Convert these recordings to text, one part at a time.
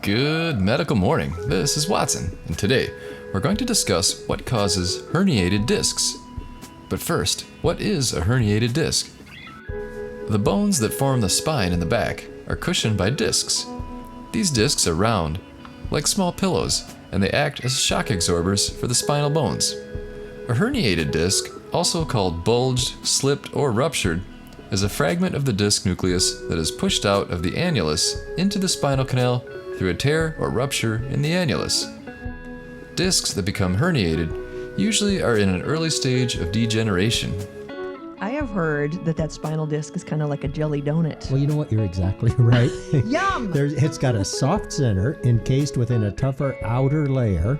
Good medical morning. This is Watson, and today we're going to discuss what causes herniated discs. But first, what is a herniated disc? The bones that form the spine in the back are cushioned by discs. These discs are round, like small pillows, and they act as shock absorbers for the spinal bones. A herniated disc, also called bulged, slipped, or ruptured, is a fragment of the disc nucleus that is pushed out of the annulus into the spinal canal through a tear or rupture in the annulus. Discs that become herniated usually are in an early stage of degeneration. I have heard that spinal disc is kind of like a jelly donut. Well, you know what? You're exactly right. Yum! It's got a soft center encased within a tougher outer layer,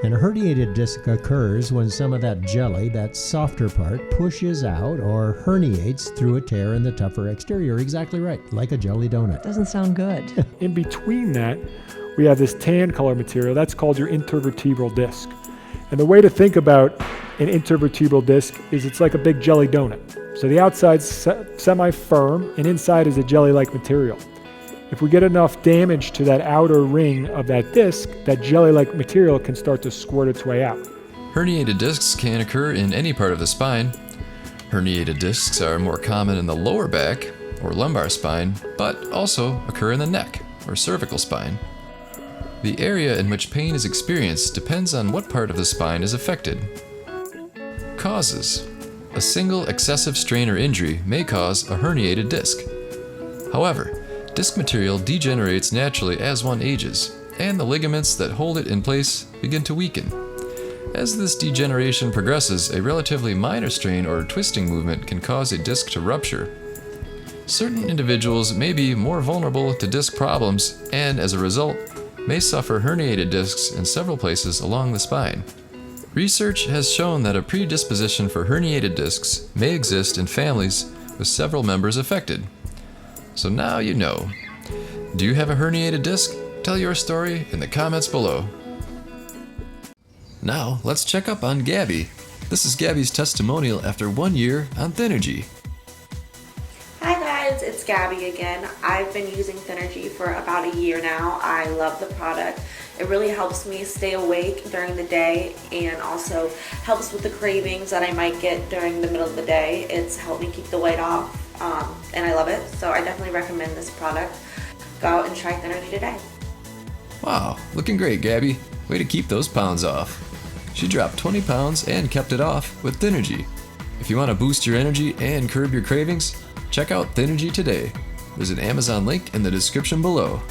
and a herniated disc occurs when some of that jelly, that softer part, pushes out or herniates through a tear in the tougher exterior. Exactly right, like a jelly donut. Doesn't sound good. In between that, we have this tan color material. That's called your intervertebral disc. And the way to think about an intervertebral disc is it's like a big jelly donut. So the outside's semi-firm, and inside is a jelly-like material. If we get enough damage to that outer ring of that disc, that jelly-like material can start to squirt its way out. Herniated discs can occur in any part of the spine. Herniated discs are more common in the lower back or lumbar spine, but also occur in the neck or cervical spine. The area in which pain is experienced depends on what part of the spine is affected. Causes. A single excessive strain or injury may cause a herniated disc. However, disc material degenerates naturally as one ages, and the ligaments that hold it in place begin to weaken. As this degeneration progresses, a relatively minor strain or twisting movement can cause a disc to rupture. Certain individuals may be more vulnerable to disc problems and, as a result, may suffer herniated discs in several places along the spine. Research has shown that a predisposition for herniated discs may exist in families with several members affected. So now you know. Do you have a herniated disc? Tell your story in the comments below. Now, let's check up on Gabby. This is Gabby's testimonial after 1 year on Thynergy. Hi guys, it's Gabby again. I've been using Thynergy for about a year now. I love the product. It really helps me stay awake during the day and also helps with the cravings that I might get during the middle of the day. It's helped me keep the weight off, and I love it. So I definitely recommend this product. Go out and try Thynergy today. Wow, looking great, Gabby. Way to keep those pounds off. She dropped 20 pounds and kept it off with Thynergy. If you want to boost your energy and curb your cravings, check out Thynergy today. There's an Amazon link in the description below.